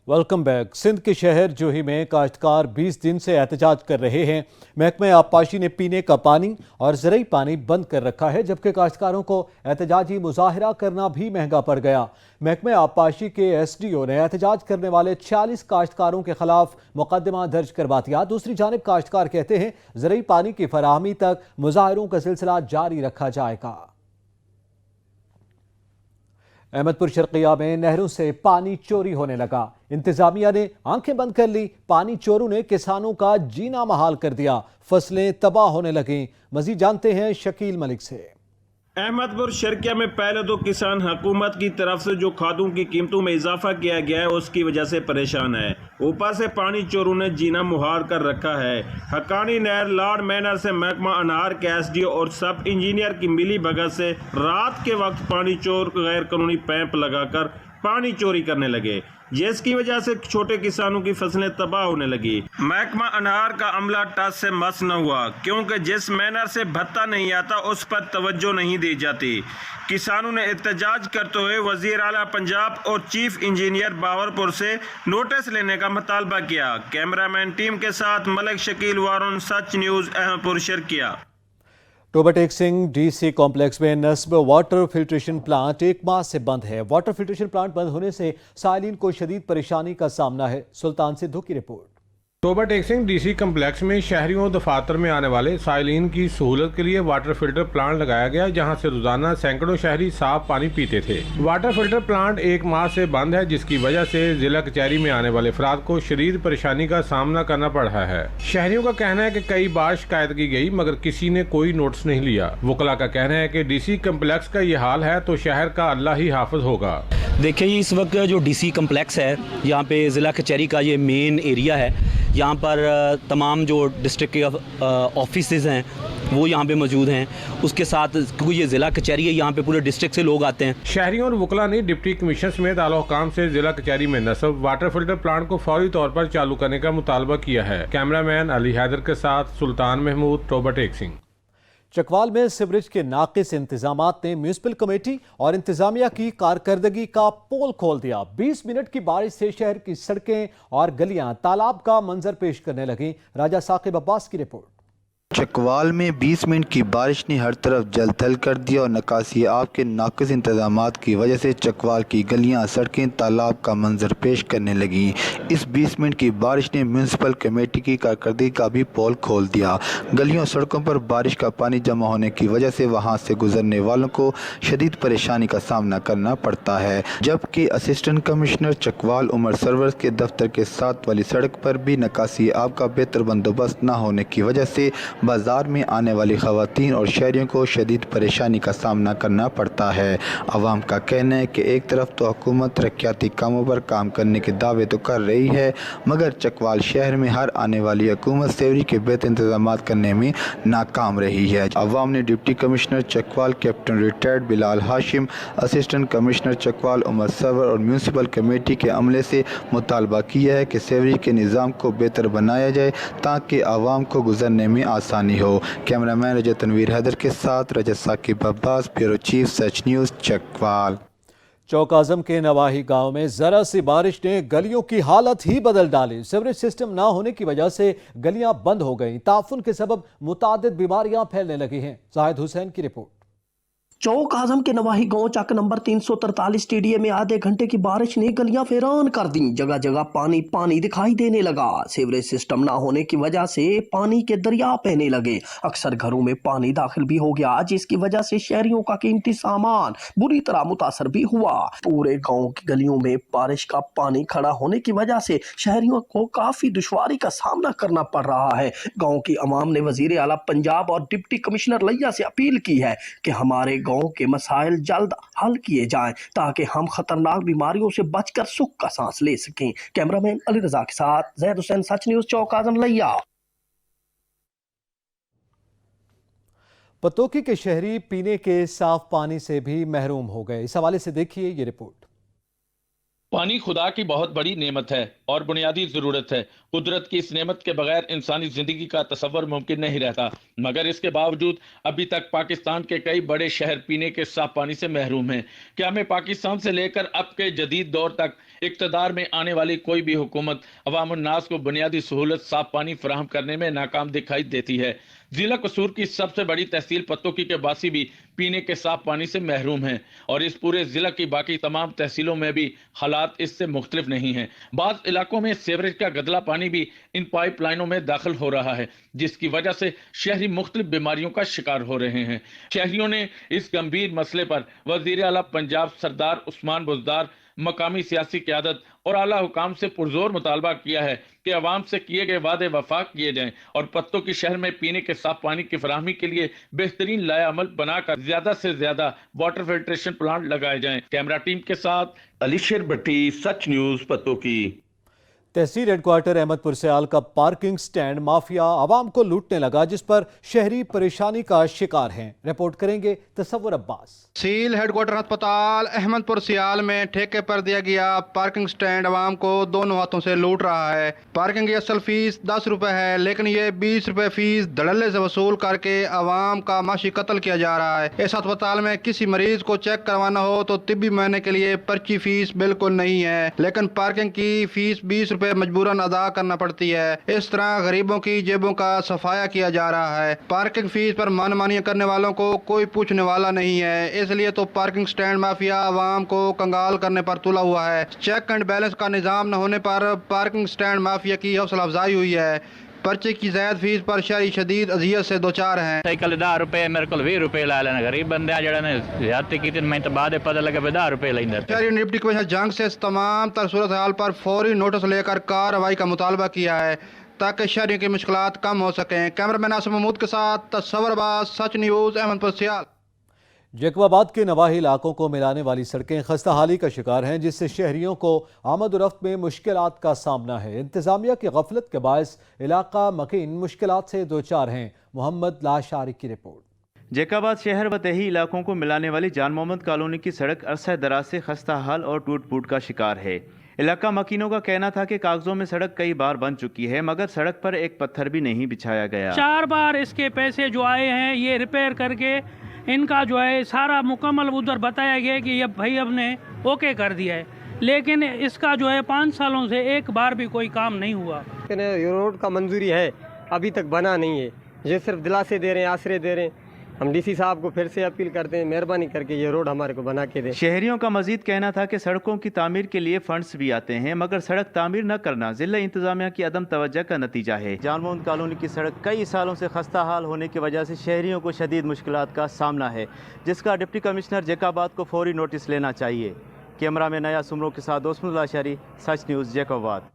Welcome back. Sindh के शहर जोही में काश्तकार 20 दिन से एहतजाज कर रहे हैं। महकमे आबपाशी ने पीने का पानी और ज़रूरी पानी बंद कर रखा है, जबकि काश्तकारों को एहतजाजी मुजाहरा करना भी महंगा पड़ गया। महकमे आबपाशी के SDO ने एहतजाज करने वाले 46 काश्तकारों के खिलाफ मुकदमा दर्ज करवा दिया। दूसरी जानिब काश्तकार कहते हैं ज़रूरी पानी की फराहमी तक मुजाहरों का सिलसिला जारी रखा जाएगा। अहमदपुर शर्किया में नहरों से पानी चोरी होने लगा। इंतजामिया ने आंखें बंद कर ली। पानी चोरों ने किसानों का जीना महाल कर दिया। फसलें तबाह होने लगीं। मजीद जानते हैं शकील मलिक से। अहमदपुर शर्किया में पहले तो किसान हुकूमत की तरफ से जो खादों की कीमतों में इजाफा किया गया है उसकी वजह से परेशान है। ऊपर से पानी चोरों ने जीना मुहाल कर रखा है। हकानी नहर लॉर्ड मैनर से महकमा अनार के SDO और सब इंजीनियर की मिली भगत से रात के वक्त पानी चोर गैर कानूनी पैंप लगाकर पानी चोरी करने लगे, जिसकी वजह से छोटे किसानों की फसलें तबाह होने लगी। महकमा अनार का अमला टस से मस न हुआ, क्योंकि जिस मैनर से भत्ता नहीं आता उस पर तवज्जो नहीं दी जाती। किसानों ने एहतजाज करते हुए वजीर आला पंजाब और चीफ इंजीनियर बावरपुर से नोटिस लेने का मुतालबा किया। कैमरामैन टीम के साथ Malik Shakeel Warun, Sach news, Ahmedpur Sharqia. Toba Tek Singh DC complex में नस्ब वाटर फिल्ट्रेशन प्लांट 1 माह से बंद है। वाटर फिल्ट्रेशन प्लांट बंद होने से साइलिन को शदीद परेशानी का सामना है। सुल्तान सिद्धू की रिपोर्ट। टोबा टेक सिंह DC कम्प्लेक्स में शहरियों दफातर में आने वाले साइलिन की सहूलत के लिए वाटर फिल्टर प्लांट लगाया गया, जहां से रोजाना सैकड़ों शहरी साफ पानी पीते थे। वाटर फिल्टर प्लांट 1 माह से बंद है, जिसकी वजह से जिला कचहरी में आने वाले अफराद को शदीद परेशानी का सामना करना पड़ रहा है। शहरियों का कहना है कि कई बार शिकायत की गई मगर किसी ने कोई नोटिस नहीं लिया। वकला का कहना है कि DC कम्प्लेक्स का ये हाल है तो शहर का अल्लाह ही हाफिज होगा। देखिए, इस वक्त जो DC कम्प्लेक्स है, यहाँ पे ज़िला कचहरी का ये मेन एरिया है। यहाँ पर तमाम जो डिस्ट्रिक्ट के ऑफिसेज़ हैं वो यहाँ पे मौजूद हैं। उसके साथ क्योंकि ये ज़िला कचहरी है, यहाँ पे पूरे डिस्ट्रिक्ट से लोग आते हैं। शहरियों और वकला ने डिप्टी कमिश्नर समेत आला हुकाम से जिला कचहरी में नस्ब वाटर फिल्टर प्लांट को फौरी तौर पर चालू करने का मुतालबा किया है। कैमरामैन अली हैदर के साथ सुल्तान महमूद, टोबा टेक सिंह। चकवाल में सिवरेज के नाकिस इंतजामात ने म्यूनिसिपल कमेटी और इंतजामिया की कारकर्दगी का पोल खोल दिया। 20 मिनट की बारिश से शहर की सड़कें और गलियां तालाब का मंजर पेश करने लगीं। राजा साकिब अब्बास की रिपोर्ट। चकवाल में 20 मिनट की बारिश ने हर तरफ जल थल कर दिया और नकासी आब के नाकिस इंतजामात की वजह से चकवाल की गलियां, सड़कें तालाब का मंजर पेश करने लगी। इस 20 मिनट की बारिश ने म्यूनिसिपल कमेटी की कारकर्दगी का भी पोल खोल दिया। गलियों सड़कों पर बारिश का पानी जमा होने की वजह से वहां से गुजरने वालों को शदीद परेशानी का सामना करना पड़ता है, जबकि असिस्टेंट कमिश्नर चकवाल उमर सरवर के दफ्तर के साथ वाली सड़क पर भी नकासी आब का बेहतर बंदोबस्त न होने की वजह से बाजार में आने वाली खवातीन और शहरियों को शदीद परेशानी का सामना करना पड़ता है। अवाम का कहना है कि एक तरफ तो हुकूमत तरक्याती कामों पर काम करने के दावे तो कर रही है, मगर चकवाल शहर में हर आने वाली हुकूमत सेवरी के बेहतर इंतजाम करने में नाकाम रही है। अवाम ने deputy commissioner Chakwal captain retired Bilal Hashim, assistant commissioner Chakwal Umar Sarwar और म्यूनसिपल कमेटी के अमले से मुतालबा किया है कि सेवरी के निज़ाम को बेहतर बनाया जाए ताकि आवाम को गुजरने में आसानी हो। कैमरामैन रजा तनवीर हैदर के साथ रजा साकिब अब्बास, ब्यूरो चीफ, सच न्यूज़, चकवाल। चौक आजम के नवाही गांव में जरा सी बारिश ने गलियों की हालत ही बदल डाली। सीवरेज सिस्टम ना होने की वजह से गलियां बंद हो गईं। ताफुन के सबब मुतादिद बीमारियां फैलने लगी हैं। जाहिद हुसैन की रिपोर्ट। चौक आजम के नवाही गांव चक नंबर 343 TDA में आधे घंटे की बारिश ने गलियां फैरान कर दी। जगह जगह पानी पानी दिखाई देने लगा। सीवरेज सिस्टम ना होने की वजह से पानी के दरिया बहने लगे। अक्सर घरों में पानी दाखिल भी हो गया, जिसकी वजह से शहरियों का कीमती सामान बुरी तरह मुतासर भी हुआ। पूरे गाँव की गलियों में बारिश का पानी खड़ा होने की वजह से शहरियों को काफी दुश्वारी का सामना करना पड़ रहा है। गाँव की अवाम ने वजीर आला पंजाब और डिप्टी कमिश्नर लिया से अपील की है कि हमारे गाँव के मसाइल जल्द हल किए जाएं ताकि हम खतरनाक बीमारियों से बचकर सुख का सांस ले सकें। कैमरामैन अली रजा के साथ जैद हुसैन, सच न्यूज़, चौक आजम लिया। पतोकी के शहरी पीने के साफ पानी से भी महरूम हो गए। इस हवाले से देखिए ये रिपोर्ट। पानी खुदा की बहुत बड़ी नेमत है। اور بنیادی ضرورت ہے۔ قدرت کی اس نعمت کے بغیر انسانی زندگی کا تصور ممکن نہیں رہتا، مگر اس کے باوجود ابھی تک پاکستان کے کئی بڑے شہر پینے کے صاف پانی سے محروم ہیں۔ کیا ہمیں پاکستان سے لے کر اب کے جدید دور تک اقتدار میں آنے والی کوئی بھی حکومت عوام الناس کو بنیادی سہولت صاف پانی فراہم کرنے میں ناکام دکھائی دیتی ہے؟ ضلع قصور کی سب سے بڑی تحصیل پتوکی کے باسی بھی پینے کے صاف پانی سے محروم ہیں، اور اس پورے ضلع کی باقی تمام تحصیلوں میں بھی حالات اس سے مختلف نہیں ہیں۔ بعض علاقوں میں سیوریج کا گدلا پانی بھی ان پائپ لائنوں میں داخل ہو رہا ہے، جس کی وجہ سے شہری مختلف بیماریوں کا شکار ہو رہے ہیں۔ شہریوں نے اس گمبھیر مسئلے پر وزیر اعلیٰ پنجاب سردار عثمان بزدار، مقامی سیاسی قیادت اور اعلیٰ حکام سے پرزور مطالبہ کیا ہے کہ عوام سے کیے گئے وعدے وفا کیے جائیں اور پتوکی شہر میں پینے کے صاف پانی کی فراہمی کے لیے بہترین لائحہ عمل بنا کر زیادہ سے زیادہ واٹر فلٹریشن پلانٹ لگائے جائیں۔ کیمرہ ٹیم کے ساتھ علی شیر بھٹی، سچ نیوز پتوکی۔ تحصیل ہیڈ کوارٹر احمد پور سیال کا پارکنگ سٹینڈ مافیا عوام کو لوٹنے لگا، جس پر شہری پریشانی کا شکار ہیں۔ رپورٹ کریں گے تصور عباس۔ تحصیل ہیڈ کوارٹر ہسپتال احمد پور سیال میں ٹھیکے پر دیا گیا پارکنگ سٹینڈ عوام کو دونوں ہاتھوں سے لوٹ رہا ہے۔ پارکنگ کی اصل فیس 10 روپے ہے، لیکن یہ 20 روپے فیس دھڑلے سے وصول کر کے عوام کا معاشی قتل کیا جا رہا ہے۔ اس ہسپتال میں کسی مریض کو چیک کروانا ہو تو طبی معائنے کے لیے پرچی فیس بالکل نہیں ہے، لیکن پارکنگ کی فیس 20 روپے مجبوراً ادا کرنا پڑتی ہے۔ اس طرح غریبوں کی جیبوں کا صفایا کیا جا رہا ہے۔ پارکنگ فیس پر من مانی کرنے والوں کو کوئی پوچھنے والا نہیں ہے، اس لیے تو پارکنگ سٹینڈ مافیا عوام کو کنگال کرنے پر تلا ہوا ہے۔ چیک اینڈ بیلنس کا نظام نہ ہونے پر پارکنگ سٹینڈ مافیا کی حوصلہ افزائی ہوئی ہے۔ پرچے کی زائد فیس پر شہری شدید اذیت سے دوچار ہیں۔ سائیکل 10 روپے میرے کو 20 روپے لا لینا، غریب بندے جڑے نے زیادتی کی میں تو بعد پتہ لگا 10 روپے لیندے۔ شہری نے ڈپٹی کمشنر جنگ سے اس تمام تر صورتحال پر فوری نوٹس لے کر کارروائی کا مطالبہ کیا ہے تاکہ شہریوں کی مشکلات کم ہو سکیں۔ کیمرہ مین ناصر محمود کے ساتھ تصور عباس، سچ نیوز، احمد پور سیال۔ جیکب آباد کے نواحی علاقوں کو ملانے والی سڑکیں خستہ حالی کا شکار ہیں، جس سے شہریوں کو آمد و رفت میں مشکلات کا سامنا ہے۔ انتظامیہ کی غفلت کے باعث علاقہ مکین مشکلات سے دوچار ہیں۔ محمد لاشاری کی رپورٹ۔ جیکب آباد شہر و دیہی علاقوں کو ملانے والی جان محمد کالونی کی سڑک عرصہ دراز سے خستہ حال اور ٹوٹ پھوٹ کا شکار ہے۔ علاقہ مکینوں کا کہنا تھا کہ کاغذوں میں سڑک کئی بار بن چکی ہے، مگر سڑک پر ایک پتھر بھی نہیں بچھایا گیا۔ 4 بار اس کے پیسے جو آئے ہیں یہ ریپیئر کر کے ان کا جو ہے سارا مکمل ادھر بتایا گیا کہ یہ بھائی اب نے اوکے کر دیا ہے، لیکن اس کا جو ہے 5 سالوں سے ایک بار بھی کوئی کام نہیں ہوا۔ یہ روڈ کا منظوری ہے، ابھی تک بنا نہیں ہے، یہ صرف دلاسے دے رہے ہیں، آسرے دے رہے ہیں۔ ہم ڈی سی صاحب کو پھر سے اپیل کرتے ہیں مہربانی کر کے یہ روڈ ہمارے کو بنا کے دیں۔ شہریوں کا مزید کہنا تھا کہ سڑکوں کی تعمیر کے لیے فنڈز بھی آتے ہیں، مگر سڑک تعمیر نہ کرنا ضلع انتظامیہ کی عدم توجہ کا نتیجہ ہے۔ جان محمد کالونی کی سڑک کئی سالوں سے خستہ حال ہونے کی وجہ سے شہریوں کو شدید مشکلات کا سامنا ہے، جس کا ڈپٹی کمشنر جیکب آباد کو فوری نوٹس لینا چاہیے۔ کیمرہ میں نیا سمرو کے ساتھ دوست اللہ شہری، سچ نیوز، جیکب آباد۔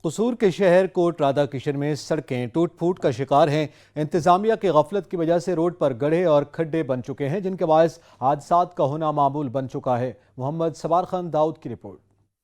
قصور کے شہر کوٹ رادھا کشن میں سڑکیں ٹوٹ پھوٹ کا شکار ہیں۔ انتظامیہ کی غفلت کی وجہ سے روڈ پر گڑھے اور کھڈے بن چکے ہیں، جن کے باعث حادثات کا ہونا معمول بن چکا ہے۔ محمد سوار خان داؤد کی رپورٹ۔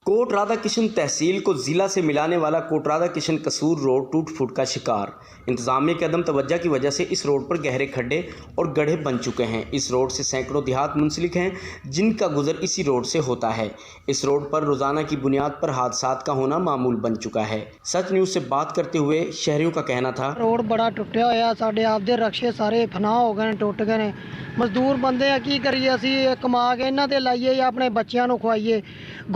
کوٹ رادھا کشن تحصیل کو ضلع سے ملانے والا کوٹ رادھا کشن قصور روڈ ٹوٹ پھوٹ کا شکار۔ انتظامیہ کی عدم توجہ کی وجہ سے اس روڈ پر گہرے کھڈے اور گڑھے بن چکے ہیں۔ اس روڈ سے سینکڑوں دیہات منسلک ہیں، جن کا گزر اسی روڈ سے ہوتا ہے۔ اس روڈ پر روزانہ کی بنیاد پر حادثات کا ہونا معمول بن چکا ہے۔ سچ نیوز سے بات کرتے ہوئے شہریوں کا کہنا تھا، روڈ بڑا ٹوٹیا ہوا، ساڈے آپ دے رکشے سارے فنا ہو گئے، ٹوٹ گئے۔ مزدور بندے ہیں، کی کریے اسی کما کے انہاں تے لائیے یا اپنے بچیاں نو کھوائیے۔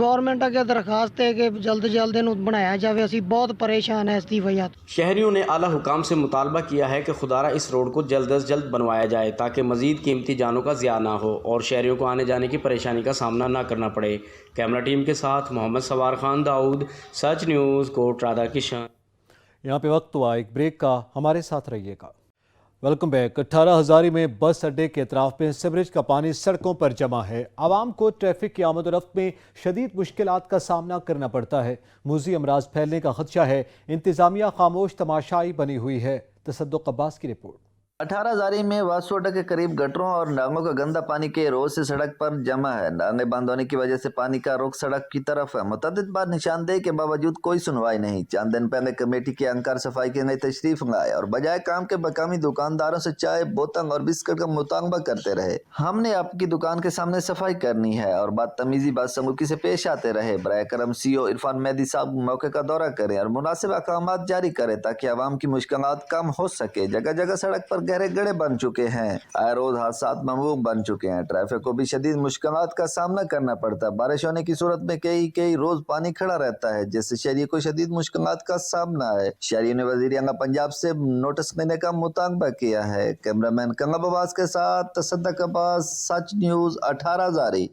گورنمنٹ اگے درخواست ہے کہ جلد جلد انہوں بنایا جاوے، اسی بہت پریشان ہیں اس دی وجہ۔ شہریوں نے اعلیٰ حکام سے مطالبہ کیا ہے کہ خدارہ اس روڈ کو جلد از جلد بنوایا جائے تاکہ مزید قیمتی جانوں کا ضیاع نہ ہو اور شہریوں کو آنے جانے کی پریشانی کا سامنا نہ کرنا پڑے۔ کیمرہ ٹیم کے ساتھ محمد سوار خان داؤد، سچ نیوز، کوٹ رادھا کشن۔ یہاں پہ وقت ہوا ایک بریک کا، ہمارے ساتھ رہیے گا۔ Welcome back. 18 ہزاری میں بس اڈے کے اطراف میں سیوریج کا پانی سڑکوں پر جمع ہے۔ عوام کو ٹریفک کی آمد و رفت میں شدید مشکلات کا سامنا کرنا پڑتا ہے۔ موذی امراض پھیلنے کا خدشہ ہے۔ انتظامیہ خاموش تماشائی بنی ہوئی ہے۔ تصدق عباس کی رپورٹ۔ 18 में वासोडा के करीब गटरों और नालों का गंदा पानी के रोज से सड़क पर जमा है। नालें बंद होने की वजह से पानी का रुख सड़क की तरफ है। मुतअद्दिद बार निशानदेही के बावजूद कोई सुनवाई नहीं। चंद दिन पहले कमेटी के अहंकार सफाई के लिए तशरीफ लाए और बजाय काम के मकामी दुकानदारों से चाय, बोतल और बिस्किट का मुतालबा करते रहे। हमने आपकी दुकान के सामने सफाई करनी है और बदतमीजी बदसलूकी से पेश आते रहे। बराए करम CO इरफान मेहदी साहब मौके का दौरा करें और मुनासिब अहकामात जारी करें ताकि आवाम की मुश्किलात कम हो सके। जगह जगह सड़क पर गहरे गड्ढे बन चुके हैं। आए रोज हादसा ममलूक बन चुके हैं। ट्रैफिक को भी शदीद मुश्किलात का सामना करना पड़ता है। बारिश होने की सूरत में कई रोज पानी खड़ा रहता है, जिससे शहरी को शदीद मुश्किलात का सामना है। शहरी ने वजीर आला पंजाब से नोटिस लेने का मुतालबा किया है। कैमरामैन कंगब अब्बास के साथ तसद्दुक अब्बास, सच न्यूज़ 18 जारी।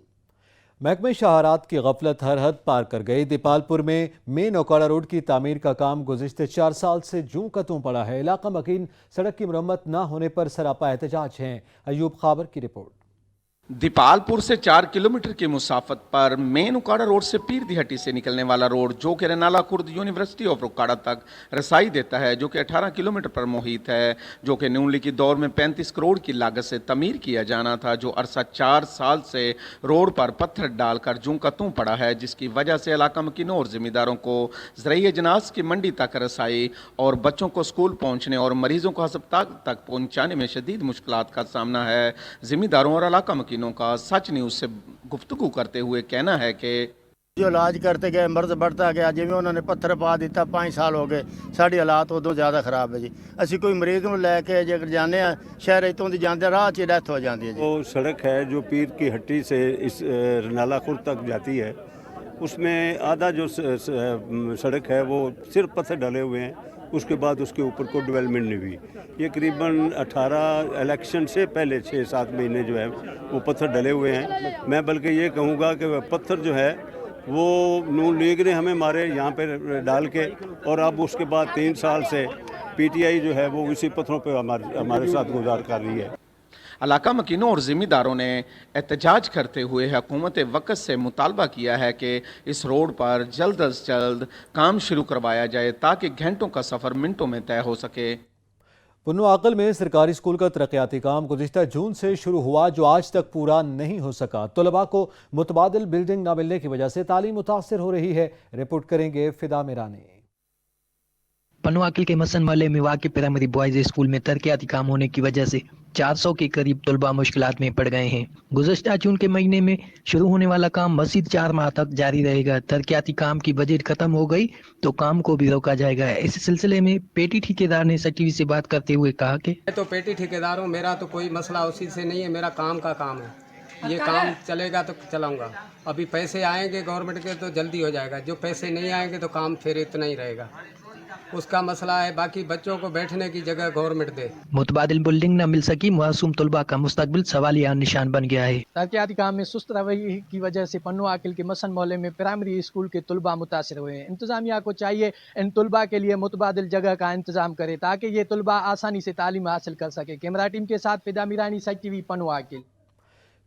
महकमे शहरात की गफलत हर हद पार कर गई। दीपालपुर में मेन ओकाड़ा रोड की तामीर का काम गुज़िश्ते 4 साल से जूं का त्यों पड़ा है। इलाका मकीन सड़क की मरम्मत न होने पर सरापा एहतजाज हैं। अयूब खाबर की रिपोर्ट। दीपालपुर से 4 किलोमीटर की मुसाफत पर मेन उकाड़ा रोड से पीर दिहटी से निकलने वाला रोड जो कि रनाला खुर्द यूनिवर्सिटी ऑफ उकाड़ा तक रसाई देता है, जो कि 18 किलोमीटर पर मुहित है, जो कि नून लीग की दौर में 35 करोड़ की लागत से तमीर किया जाना था, जो अरसा 4 साल से रोड पर पत्थर डालकर जूं का त्यों पड़ा है, जिसकी वजह से इलाका मकीनों और जिम्मेदारों को ज़राई अजनास की मंडी तक रसाई और बच्चों को स्कूल पहुँचने और मरीजों को अस्पताल तक पहुँचाने में शदीद मुश्किलात का सामना है। जिम्मेदारों और इलाका मकीनों का सच न्यूज़ से गुफ्तगू करते हुए कहना है कि जो इलाज करते गए मर्ज बढ़ता गया, जिमें उन्होंने पत्थर पा दिता। 5 साल हो गए, साड़ी हालात उदों ज़्यादा खराब है जी। असी कोई मरीज नूं लैके जेकर जाने शहर इतों दी जाते राह च डेथ हो जाती है जी। वो सड़क है जो पीर की हट्टी से इस रनाला खुर्द तक जाती है, उसमें आधा जो सड़क है वो सिर्फ पत्थर डले हुए हैं। उसके बाद उसके ऊपर कोई डेवलपमेंट नहीं हुई। ये करीबन 18 इलेक्शन से पहले 6-7 महीने जो है वो पत्थर डले हुए हैं। मैं बल्कि ये कहूँगा कि वह पत्थर जो है वो नून लीग ने हमें मारे यहाँ पे डाल के, और अब उसके बाद 3 साल से PTI जो है वो इसी पत्थरों पे हमारे साथ गुजार कर रही है। इलाका मकीनों और ज़िम्मेदारों ने एहतजाज करते हुए हुकूमत वक़्त से मुतालबा किया है कि इस रोड पर जल्द अज जल्द काम शुरू करवाया जाए ताकि घंटों का सफ़र मिनटों में तय हो सके। पुन्नो आकल में सरकारी स्कूल का तरक्याती काम गुज़िश्ता जून से शुरू हुआ, जो आज तक पूरा नहीं हो सका। तलबा को मुतबादिल बिल्डिंग न मिलने की वजह से तालीम मुतासर हो रही है। रिपोर्ट करेंगे फिदा मिरानी। पन्नो आकल के मसन वाले मिवाकी प्राइमरी बॉयज स्कूल में तरक्याती काम होने की वजह से 400 के करीब तलबा मुश्किलात में पड़ गए हैं। गुज़श्ता जून के महीने में शुरू होने वाला काम मज़ीद 4 माह तक जारी रहेगा। तरक्याती काम की बजट खत्म हो गई तो काम को भी रोका जाएगा। इस सिलसिले में पेटी ठेकेदार ने सचिव से बात करते हुए कहा कि मैं तो पेटी ठेकेदार हूँ, मेरा तो कोई मसला उसी से नहीं है, मेरा काम का काम है। ये काम चलेगा तो चलाऊंगा। अभी पैसे आएंगे गवर्नमेंट के तो जल्दी हो जाएगा, जो पैसे नहीं आएंगे तो काम फिर इतना ही रहेगा, उसका मसला है। बाकी बच्चों को बैठने की जगह गवर्नमेंट दे। मुतबादिल बिल्डिंग न मिल सकी, मासूम तलबा का मुस्तकबिल सवालिया निशान बन गया है। तरक्याती काम में सुस्त रवैये की वजह से पन्नो आकिल के मसन मोहल्ले में प्राइमरी स्कूल के तलबा मुतासर हुए हैं। इंतजामिया को चाहिए इन तलबा के लिए मुतबादिल जगह का इंतजाम करे ताकि ये तलबा आसानी से तालीम हासिल कर सके। कैमरा टीम के साथ फिदा मिरानी, सच TV, पन्नो आकिल।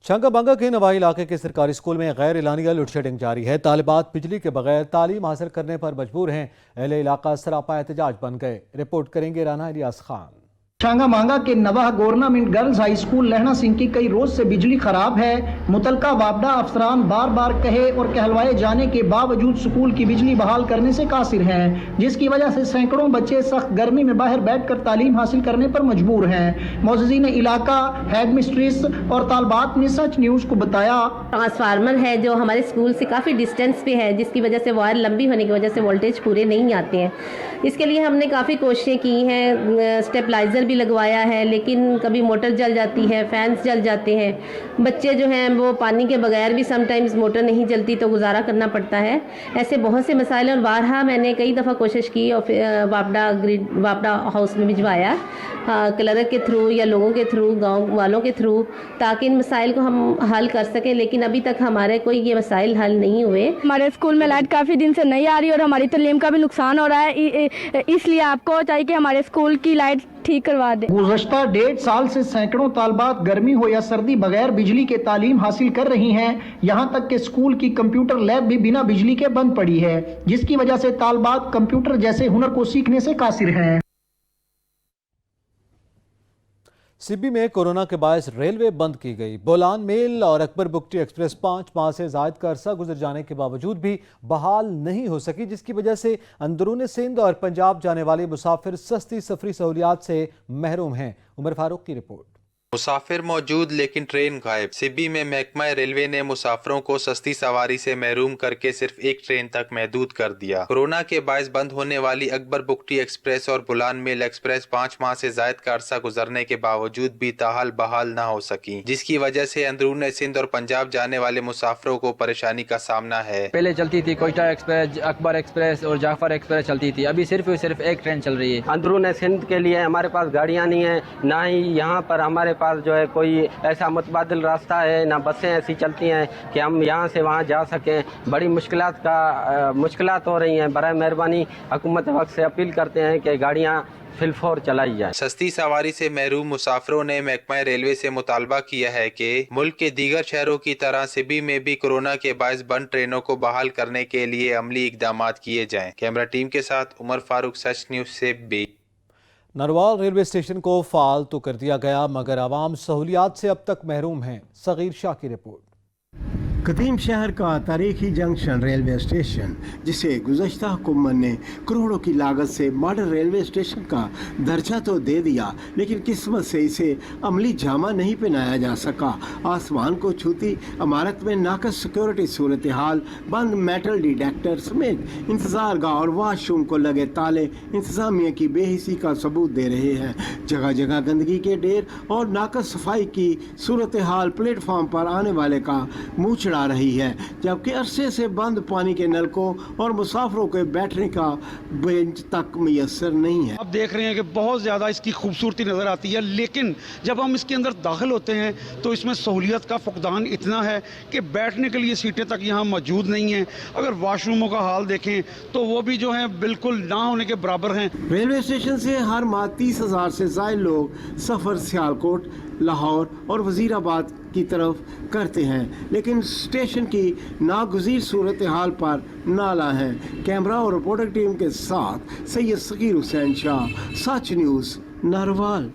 छंगा बंगा के नवाही इलाके के सरकारी स्कूल में गैर एलानिया लोड शेडिंग जारी है। तालिबात बिजली के बगैर तालीम हासिल करने पर मजबूर हैं। अहले इलाका सरापा एहतजाज बन गए। रिपोर्ट करेंगे राना इलियास खान। छांगा मांगा के नवाह गवर्नमेंट गर्ल्स हाई स्कूल लहना सिंह की कई रोज से बिजली खराब है। मुतलका वापडा अफसरान बार बार कहे और कहलवाए जाने के बावजूद स्कूल की बिजली बहाल करने से कासिर हैं, जिसकी वजह से सैकड़ों बच्चे सख्त गर्मी में बाहर बैठकर तालीम हासिल करने पर मजबूर हैं। मौजूदीन इलाका, हेड मिस्ट्रेस और तालबात ने सच न्यूज को बताया। ट्रांसफार्मर है जो हमारे स्कूल से काफ़ी डिस्टेंस पे है, जिसकी वजह से वायर लंबी होने की वजह से वोल्टेज पूरे नहीं आते हैं। इसके लिए हमने काफ़ी कोशिशें की हैं, स्टेबलाइज़र भी लगवाया है, लेकिन कभी मोटर जल जाती है, फैंस जल जाते हैं। बच्चे जो हैं वो पानी के बगैर भी समटाइम्स मोटर नहीं जलती तो गुजारा करना पड़ता है। ऐसे बहुत से मसाइल, और बारहा मैंने कई दफ़ा कोशिश की और वापडा हाउस में भिजवाया, क्लर्क के थ्रू या लोगों के थ्रू, गाँव वालों के थ्रू, ताकि इन मसाइल को हम हल कर सकें, लेकिन अभी तक हमारे कोई ये मसाइल हल नहीं हुए। हमारे स्कूल में लाइट काफ़ी दिन से नहीं आ रही और हमारी तालीम का भी नुकसान हो रहा है, इसलिए आपको चाहिए कि हमारे स्कूल की लाइट ठीक करवा दे। गुज़श्ता 1.5 साल से सैकड़ों तालबात गर्मी हो या सर्दी बगैर बिजली के तालीम हासिल कर रही हैं। यहाँ तक कि स्कूल की कंप्यूटर लैब भी बिना बिजली के बंद पड़ी है, जिसकी वजह से तालबात कंप्यूटर जैसे हुनर को सीखने से कासिर हैं। सिब्बी में कोरोना के बायस रेलवे बंद की गई। बोलान मेल और अकबर बुकटी एक्सप्रेस 5 माह से जायद का अरसा गुजर जाने के बावजूद भी बहाल नहीं हो सकी, जिसकी वजह से अंदरून सिंध और पंजाब जाने वाले मुसाफिर सस्ती सफरी सहूलियात से महरूम हैं। उमर फारूक की रिपोर्ट। मुसाफिर मौजूद लेकिन ट्रेन गायब। सिब्बी में महकमा रेलवे ने मुसाफिरों को सस्ती सवारी से महरूम करके सिर्फ एक ट्रेन तक महदूद कर दिया। कोरोना के बायस बंद होने वाली अकबर बुकटी एक्सप्रेस और बुलान मेल एक्सप्रेस 5 माह से जायद का अरसा गुजरने के बावजूद भी ताहाल बहाल न हो सकी, जिसकी वजह से अंदरून सिंध और पंजाब जाने वाले मुसाफिरों को परेशानी का सामना है। पहले चलती थी कोयटा एक्सप्रेस, अकबर एक्सप्रेस और जाफर एक्सप्रेस चलती थी, अभी सिर्फ एक ट्रेन चल रही है। अंदरून सिंध के लिए हमारे पास गाड़ियाँ नहीं है, ना ही यहाँ पर हमारे पास जो है कोई ऐसा मुतबादिल रास्ता है, ना बसें ऐसी चलती हैं कि हम यहाँ से वहाँ जा सकें। बड़ी मुश्किलात हो रही हैं। बराए मेहरबानी हुकूमत वक्त से अपील करते हैं कि गाड़ियाँ फिलफौर चलाई जाए। सस्ती सवारी से महरूम मुसाफिरों ने महकमा रेलवे से मुतालबा किया है कि मुल्क के दीगर शहरों की तरह सिब्बी में भी कोरोना के बायस बंद ट्रेनों को बहाल करने के लिए अमली इकदामात किए जाएं। कैमरा टीम के साथ Umar Farooq, Sach news Sibi. Narwal railway station को फाल तो कर दिया गया, मगर आवाम सहूलियात से अब तक महरूम हैं। सगीर शाह की रिपोर्ट। कदीम शहर का तारीखी जंक्शन रेलवे स्टेशन, जिसे गुज़श्ता हुकूमत ने करोड़ों की लागत से मॉडर्न रेलवे स्टेशन का दर्जा तो दे दिया, लेकिन किस्मत से इसे अमली जामा नहीं पहनाया जा सका। आसमान को छूती इमारत में नाकस सिक्योरिटी सूरत हाल, बंद मेटल डिटेक्टर समेत इंतजार गाह और वाशरूम को लगे ताले इंतजामिया की बेहिसी का सबूत दे रहे हैं। जगह जगह गंदगी के ढेर और नाकस सफाई की सूरत हाल प्लेटफॉर्म पर आने वाले का मुँह चढ़ा रही है, जबकि अरसे से बंद पानी के नलकों और मुसाफिरों के बैठने का बेंच तक मुयस्सर नहीं है। आप देख रहे हैं कि बहुत ज़्यादा इसकी खूबसूरती नज़र आती है, लेकिन जब हम इसके अंदर दाखिल होते हैं तो इसमें सहूलियत का फुकदान इतना है कि बैठने के लिए सीटें तक यहाँ मौजूद नहीं हैं। अगर वाशरूमों का हाल देखें तो वो भी जो है बिल्कुल ना होने के बराबर हैं। रेलवे स्टेशन से हर माह 30,000 से ज्यादा लोग सफ़र सियालकोट, लाहौर और वजीराबाद की तरफ करते हैं, लेकिन स्टेशन की नागुज़ीर सूरत हाल पर नाला है। कैमरा और रिपोर्टर टीम के साथ सैयद सगीर हुसैन शाह, सच न्यूज़, नरवाल।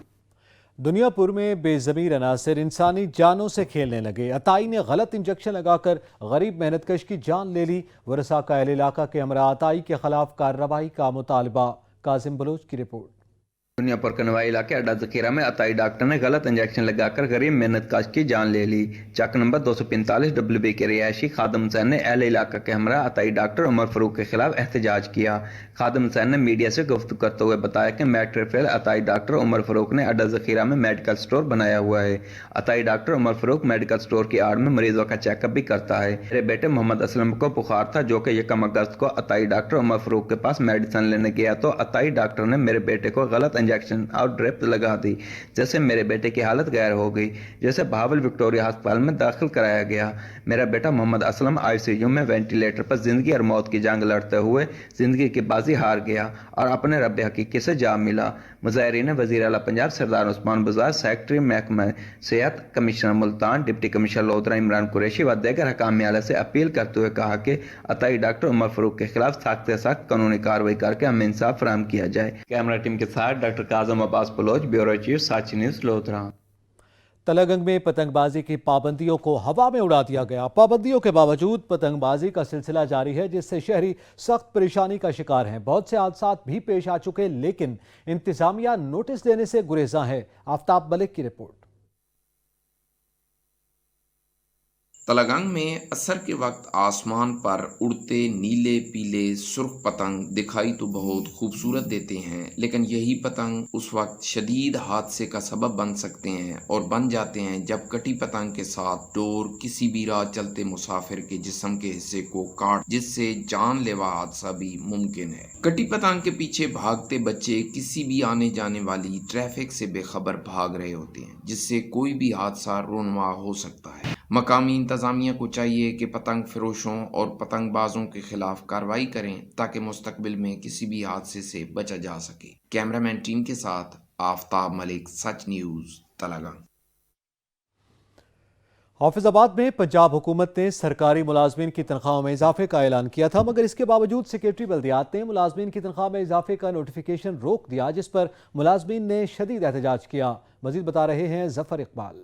दुनियापुर में बेज़मीर अनासिर इंसानी जानों से खेलने लगे। अताई ने गलत इंजेक्शन लगाकर गरीब मेहनतकश की जान ले ली। वरसा का अहल इलाका के हमरा अताई के खिलाफ कार्रवाई का मुतालबा। कासिम बलोच की रिपोर्ट। दुनियापुर के नवाई इलाके अड्डा जखीरा में अताई डॉक्टर ने गलत इंजेक्शन लगाकर गरीब मेहनतकश की जान ले ली। चक नंबर 245 WB के रिहायशी खादम हुसैन ने अहले इलाका के हमरा अताई डॉक्टर उमर फरूक के खिलाफ एहतजाज किया। खादम हुसैन ने मीडिया से गुफ्तगू करते हुए बताया कि मैट्रिक फेल अताई डॉक्टर उमर फरूक ने अड्डा जखीरा में मेडिकल स्टोर बनाया हुआ है। अताई doctor Umar Farooq medical store की आड़ में मरीजों का चेकअप भी करता है। मेरे बेटे मोहम्मद असलम को बुखार था, जो कि 1 अगस्त को अताई डॉक्टर उमर फरूक के पास मेडिसिन लेने गया तो अताई डॉक्टर ने मेरे बेटे को गलत इंजेक्शन और ड्रिप लगा दी, जैसे मेरे बेटे की हालत गैर हो गई, जैसे बहावल विक्टोरिया अस्पताल में दाखिल कराया गया। मेरा बेटा मोहम्मद असलम ICU में वेंटिलेटर पर जिंदगी और मौत की जंग लड़ते हुए जिंदगी की बाजी हार गया और अपने रब हकीकी से जा मिला। मुजाहिरीन ने वज़ीर आला पंजाब सरदार उस्मान बुज़ार, सेक्रेटरी महकमा सेहत, commissioner Multan, deputy commissioner Lodhran Imran Qureshi व दीगर हकाम आला से अपील करते हुए कहा कि अताई डॉक्टर उमर फरूक के खिलाफ सख्त से सख्त कानूनी कार्रवाई करके हमें इंसाफ फराहम किया जाए। कैमरा टीम के साथ doctor काजम Abbas Bloch, bureau chief, साची न्यूज़, लोधरा। तलगंग में पतंगबाजी की पाबंदियों को हवा में उड़ा दिया गया। पाबंदियों के बावजूद पतंगबाजी का सिलसिला जारी है, जिससे शहरी सख्त परेशानी का शिकार हैं। बहुत से हादसात भी पेश आ चुके, लेकिन इंतजामिया नोटिस देने से गुरेज़ां है। आफ्ताब मलिक की रिपोर्ट। तलगंग में असर के वक्त आसमान पर उड़ते नीले पीले सुर्ख पतंग दिखाई तो बहुत खूबसूरत देते हैं, लेकिन यही पतंग उस वक्त शदीद हादसे का सबब बन सकते हैं और बन जाते हैं जब कटी पतंग के साथ डोर किसी भी राह चलते मुसाफिर के जिस्म के हिस्से को काट, जिससे जानलेवा हादसा भी मुमकिन है। कटी पतंग के पीछे भागते बच्चे किसी भी आने जाने वाली ट्रैफिक से बेखबर भाग रहे होते हैं, जिससे कोई भी हादसा रोनवा हो सकता है। मकामी इंतजामिया को चाहिए कि पतंग फरोशों और पतंगबाजों के खिलाफ कार्रवाई करें ताकि मुस्तकबिल में किसी भी हादसे से बचा जा सके। कैमरामैन टीम के साथ आफ्ताब मलिक, सच न्यूज़, तलगंग। حافظ آباد میں پنجاب حکومت نے سرکاری ملازمین کی تنخواہوں میں اضافے کا اعلان کیا تھا، مگر اس کے باوجود سیکریٹری بلدیات نے ملازمین کی تنخواہ میں اضافے کا نوٹیفیکیشن روک دیا، جس پر ملازمین نے شدید احتجاج کیا۔ مزید بتا رہے ہیں ظفر اقبال۔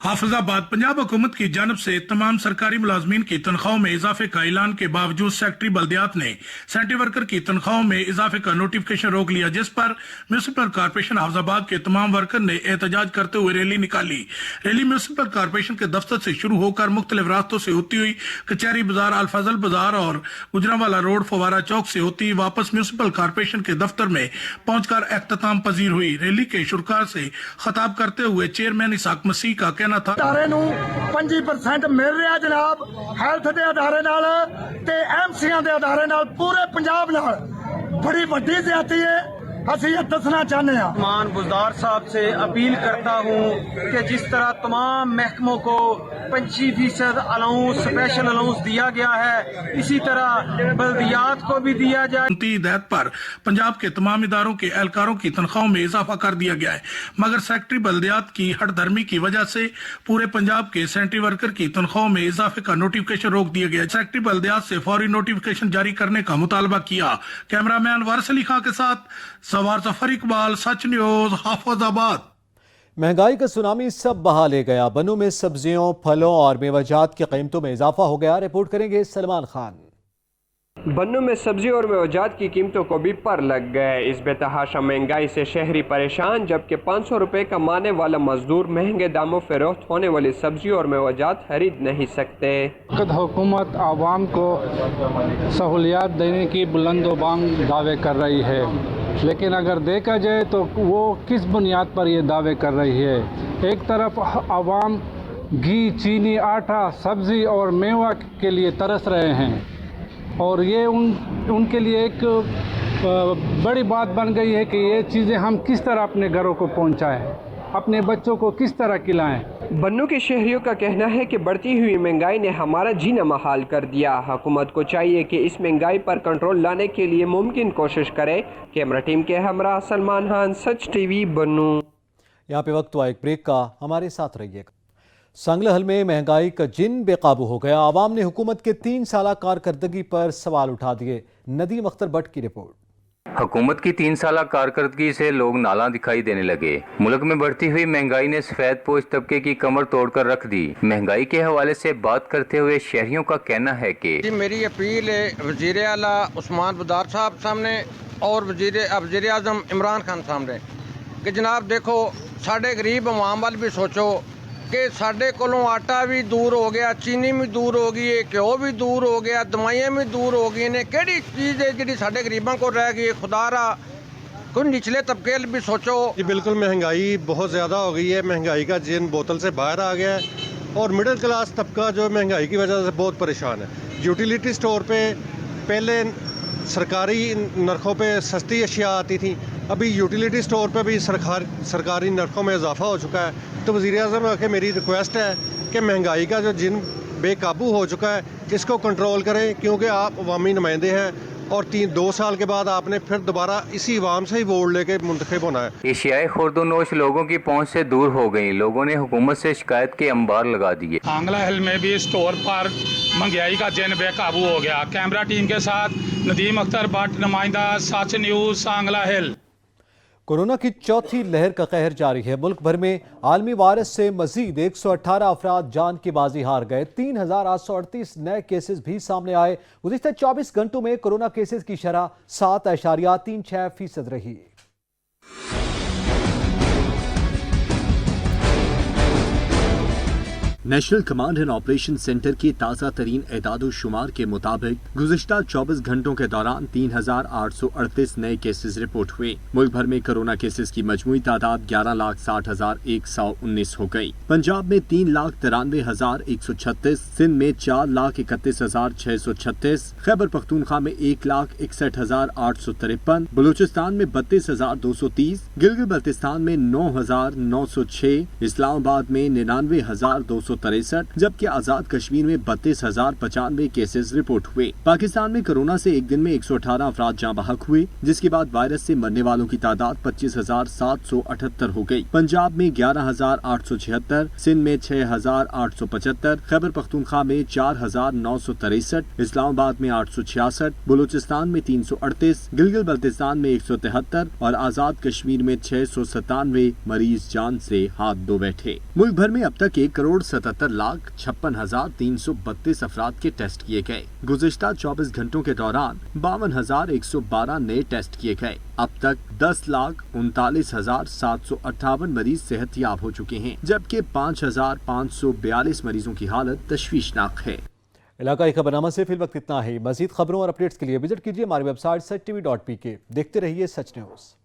حافظ آباد پنجاب حکومت کی جانب سے تمام سرکاری ملازمین کی تنخواہوں میں اضافے کا اعلان کے باوجود سیکریٹری بلدیات نے سینٹری ورکر کی تنخواہوں میں اضافے کا نوٹیفیکیشن روک لیا، جس پر میونسپل کارپوریشن حافظ آباد کے تمام ورکر نے احتجاج کرتے ہوئے ریلی نکالی۔ ریلی میونسپل کارپوریشن کے دفتر سے شروع ہو کر مختلف راستوں سے ہوتی ہوئی کچہری بازار، الفضل بازار اور گجرانوالا روڈ، فوارہ چوک سے ہوتی واپس میونسپل کارپوریشن کے دفتر میں پہنچ کر اختتام پذیر ہوئی۔ ریلی کے شرکاء سے خطاب کرتے ہوئے چیئرمین اسحاق مسیح کا کہنا تھا 25% مل رہا جناب ہیلتھ دے ادارے نال تے ایمسیاں دے ادارے نال پورے پنجاب نال بڑی وڈی زیادتی ہے۔ اسی یہ دسنا چاہتے ہیں مان بزدار صاحب سے اپیل کرتا ہوں کہ جس طرح تمام محکموں کو 25% الاؤنس اسپیشل الاؤنس دیا گیا ہے، اسی طرح بلدیات کو بھی دیا جائے۔ ہدایت پر پنجاب کے تمام اداروں کے اہلکاروں کی تنخواہوں میں اضافہ کر دیا گیا ہے، مگر سیکریٹری بلدیات کی ہٹ دھرمی کی وجہ سے پورے پنجاب کے سینٹری ورکر کی تنخواہوں میں اضافے کا نوٹیفیکیشن روک دیا گیا۔ سیکریٹری بلدیات سے فوری نوٹیفیکیشن جاری کرنے کا مطالبہ کیا۔ کیمرہ مین وارث علی خان کے ساتھ سوار ظفر اقبال، سچ نیوز، حافظ آباد۔ مہنگائی کا سونامی سب بہا لے گیا، بنوں میں سبزیوں، پھلوں اور میوہ جات کی قیمتوں میں اضافہ ہو گیا۔ رپورٹ کریں گے سلمان خان۔ بنوں میں سبزی اور میوہ جات کی قیمتوں کو بھی پر لگ گئے۔ اس بے تحاشا مہنگائی سے شہری پریشان، جبکہ 500 روپے کمانے والا مزدور مہنگے داموں فروخت ہونے والی سبزی اور میوہ جات خرید نہیں سکتے۔ حکومت عوام کو سہولیات دینے کی بلند و بانگ دعوے کر رہی ہے، لیکن اگر دیکھا جائے تو وہ کس بنیاد پر یہ دعوے کر رہی ہے؟ ایک طرف عوام گھی، چینی، آٹا، سبزی اور میوہ کے لیے ترس رہے ہیں، اور یہ ان کے لیے ایک بڑی بات بن گئی ہے کہ یہ چیزیں ہم کس طرح اپنے گھروں کو پہنچائیں، اپنے بچوں کو کس طرح کھلائیں۔ بنوں کے شہریوں کا کہنا ہے کہ بڑھتی ہوئی مہنگائی نے ہمارا جینا محال کر دیا۔ حکومت کو چاہیے کہ اس مہنگائی پر کنٹرول لانے کے لیے ممکن کوشش کرے۔ کیمرہ ٹیم کے ہمراہ سلمان خان، سچ ٹی وی، بنوں۔ یہاں پہ وقت ہوا ایک بریک کا، ہمارے ساتھ رہیے گا۔ سنگل حل میں مہنگائی کا جن بے قابو ہو گیا، عوام نے حکومت کے 3 سالہ کارکردگی پر سوال اٹھا دیے۔ ندیم اختر بٹ کی رپورٹ۔ حکومت کی 3 سالہ کارکردگی سے لوگ نالاں دکھائی دینے لگے۔ ملک میں بڑھتی ہوئی مہنگائی نے سفید پوش طبقے کی کمر توڑ کر رکھ دی۔ مہنگائی کے حوالے سے بات کرتے ہوئے شہریوں کا کہنا ہے کہ میری اپیل ہے وزیر اعلیٰ عثمان بزدار صاحب سامنے اور وزیر اعظم عمران خان سامنے کہ جناب دیکھو ساڈے غریب عوام وال بھی سوچو کہ ساڈے کولوں آٹا بھی دور ہو گیا، چینی بھی دور ہو گئی ہے، گھیو بھی دور ہو گیا، دوائیاں بھی دور ہو گئی نے، کیڑی چیز ہے جی ساڈے غریباں کو رہ گئی ہے؟ خدا را کوئی نچلے طبقے بھی سوچو۔ جی بالکل، مہنگائی بہت زیادہ ہو گئی ہے، مہنگائی کا جن بوتل سے باہر آ گیا ہے، اور مڈل کلاس طبقہ جو مہنگائی کی وجہ سے بہت پریشان ہے۔ یوٹیلیٹی سٹور پہ پہلے سرکاری نرخوں پہ سستی اشیاء آتی تھیں، ابھی یوٹیلیٹی سٹور پہ بھی سرکاری نرخوں میں اضافہ ہو چکا ہے۔ تو وزیر اعظم کے میری ریکویسٹ ہے کہ مہنگائی کا جو جن بے قابو ہو چکا ہے اس کو کنٹرول کریں، کیونکہ آپ عوامی نمائندے ہیں اور 2 سال کے بعد آپ نے پھر دوبارہ اسی عوام سے ہی ووٹ لے کے منتخب ہونا ہے۔ اشیاء خورد و نوش لوگوں کی پہنچ سے دور ہو گئیں، لوگوں نے حکومت سے شکایت کے انبار لگا دیے۔ آنگلہ ہل میں بھی اسٹور پر مہنگائی کا جن بے قابو ہو گیا۔ کیمرہ ٹیم کے ساتھ ندیم اختر بٹ، نمائندہ سچ نیوز، آنگلہ ہل۔ کورونا کی چوتھی لہر کا قہر جاری ہے۔ ملک بھر میں عالمی وائرس سے مزید 118 افراد جان کی بازی ہار گئے۔ 3838 نئے کیسز بھی سامنے آئے۔ گزشتہ 24 گھنٹوں میں کورونا کیسز کی شرح 7.36% رہی۔ National command and operation centre کی تازہ ترین اعداد و شمار کے مطابق گزشتہ 24 گھنٹوں کے دوران 3838 نئے کیسز رپورٹ ہوئے۔ ملک بھر میں کرونا کیسز کی مجموعی تعداد 11,60,119 ہو گئی۔ پنجاب میں 3,93,136، سندھ میں 4,31,636، خیبر پختونخوا میں 1,61,853، بلوچستان میں 32,230، گلگت بلتستان میں 9,906، اسلام آباد میں 99,200 963, जबकि आजाद कश्मीर में 32,095 केसेस रिपोर्ट हुए। पाकिस्तान में कोरोना से एक दिन में 118 अफराद जाँ बहक हुए, जिसके बाद वायरस से मरने वालों की तादाद 25,778 हो गई। पंजाब में 11,876, सिंध में 6,875, खैबर पख्तूनख्वा में 4,963, इस्लामाबाद में 866, बलूचिस्तान में 338, गिलगित बल्तिस्तान में 173 और आजाद कश्मीर में 697 मरीज जान से हाथ धो बैठे। मुल्क भर में अब तक 1,77,56,332 अफराद के टेस्ट किए गए। गुज़िश्ता 24 घंटों के दौरान 52,112 नए टेस्ट किए गए। अब तक 10,39,758 मरीज सेहतयाब हो चुके हैं, जबकि 5,542 मरीजों की हालत तशवीशनाक है। इलाकाई खबरनामा से फिल वक्त इतना ही। मजीद खबरों और अपडेट्स के लिए विजिट कीजिए हमारी वेबसाइट sach.tv.pk। देखते रहिए सच न्यूज़।